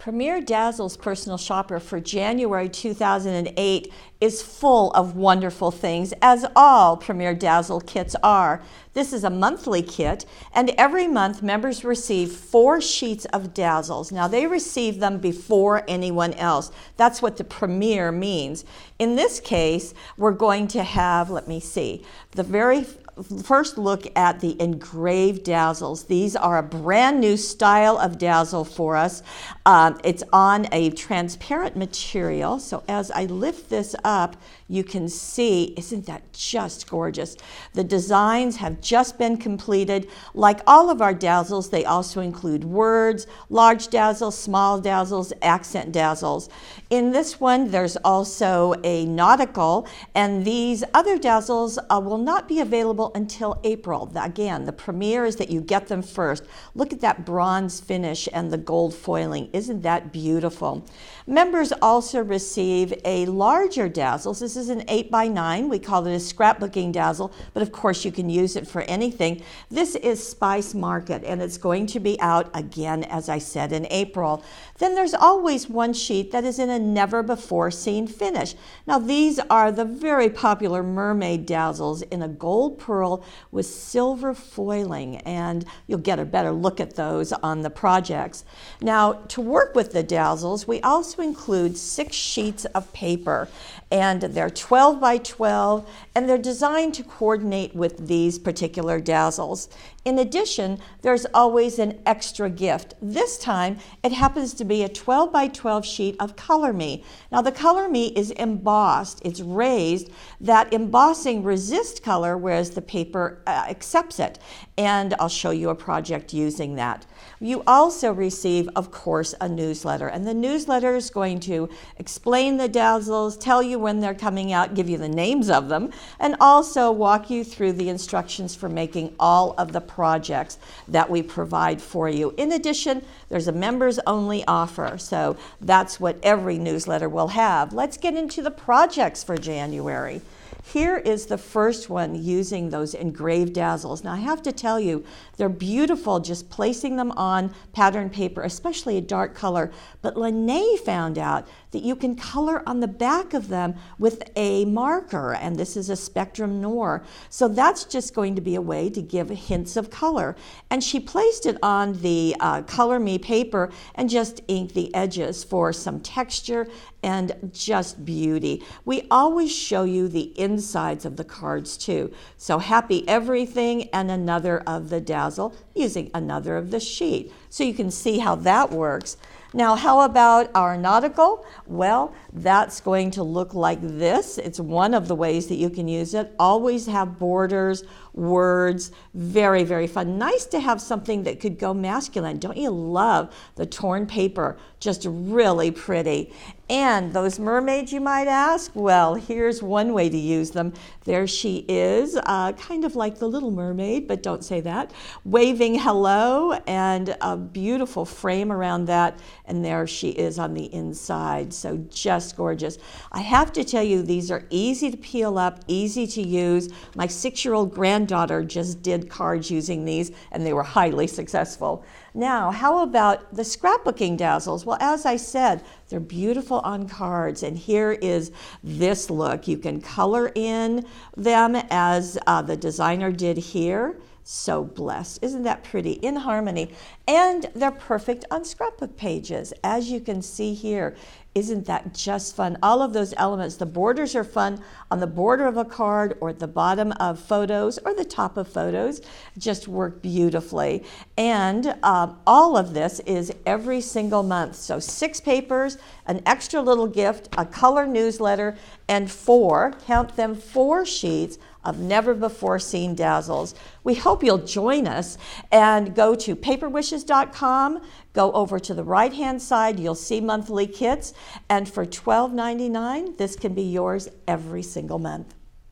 Premier Dazzles Personal Shopper for January 2008 is full of wonderful things, as all Premier Dazzle kits are. This is a monthly kit, and every month members receive 4 sheets of Dazzles. Now, they receive them before anyone else. That's what the Premier means. In this case, we're going to have, let me see, the very first look at the engraved Dazzles. These are a brand new style of Dazzle for us. It's on a transparent material, so as I lift this up, you can see, isn't that just gorgeous? The designs have just been completed. Like all of our Dazzles, they also include words, large Dazzles, small Dazzles, accent Dazzles. In this one, there's also a nautical, and these other Dazzles will not be available until April. Again, the premier is that you get them first. Look at that bronze finish and the gold foiling. Isn't that beautiful? Members also receive a larger Dazzles. This is an 8x9. We call it a scrapbooking Dazzle, but of course you can use it for anything. This is Spice Market, and it's going to be out again, as I said, in April. Then there's always one sheet that is in a never before seen finish. Now, these are the very popular mermaid Dazzles in a gold pearl with silver foiling, and you'll get a better look at those on the projects. Now, to work with the Dazzles, we also include 6 sheets of paper, and they're 12 by 12, and they're designed to coordinate with these particular Dazzles. In addition, there's always an extra gift. This time, it happens to be a 12 by 12 sheet of Color Me. Now, the Color Me is embossed. It's raised. That embossing resists color, whereas the paper accepts it. And I'll show you a project using that. You also receive, of course, a newsletter. And the newsletter is going to explain the Dazzles, tell you when they're coming out, give you the names of them, and also walk you through the instructions for making all of the projects that we provide for you. In addition, there's a members-only offer, so that's what every newsletter will have. Let's get into the projects for January. Here is the first one using those engraved Dazzles. Now, I have to tell you, they're beautiful just placing them on pattern paper, especially a dark color. But Lene found out that you can color on the back of them with a marker, and this is a Spectrum Noir. So that's just going to be a way to give hints of color. And she placed it on the Color Me paper and just inked the edges for some texture and just beauty. We always show you the insides of the cards too. So happy everything and another of the Dazzle using another of the sheet. So you can see how that works. Now, how about our nautical? Well, that's going to look like this. It's one of the ways that you can use it. Always have borders, words, very, very fun. Nice to have something that could go masculine. Don't you love the torn paper? Just really pretty. And those mermaids, you might ask? Well, here's one way to use them. There she is, kind of like the Little Mermaid, but don't say that, waving hello, and a beautiful frame around that, and there she is on the inside, so just gorgeous. I have to tell you, these are easy to peel up, easy to use. My 6-year-old granddaughter just did cards using these, and they were highly successful. Now, how about the scrapbooking Dazzles? Well, as I said, they're beautiful on cards, and here is this look. You can color in them as the designer did here. So blessed. Isn't that pretty? In harmony. And they're perfect on scrapbook pages, as you can see here. Isn't that just fun? All of those elements, the borders are fun on the border of a card or at the bottom of photos or the top of photos, just work beautifully. And all of this is every single month. So 6 papers, an extra little gift, a color newsletter, and 4, count them, 4 sheets of never before seen Dazzles. We hope you'll join us and go to paperwishes.com, go over to the right-hand side, you'll see monthly kits, and for $12.99, this can be yours every single month.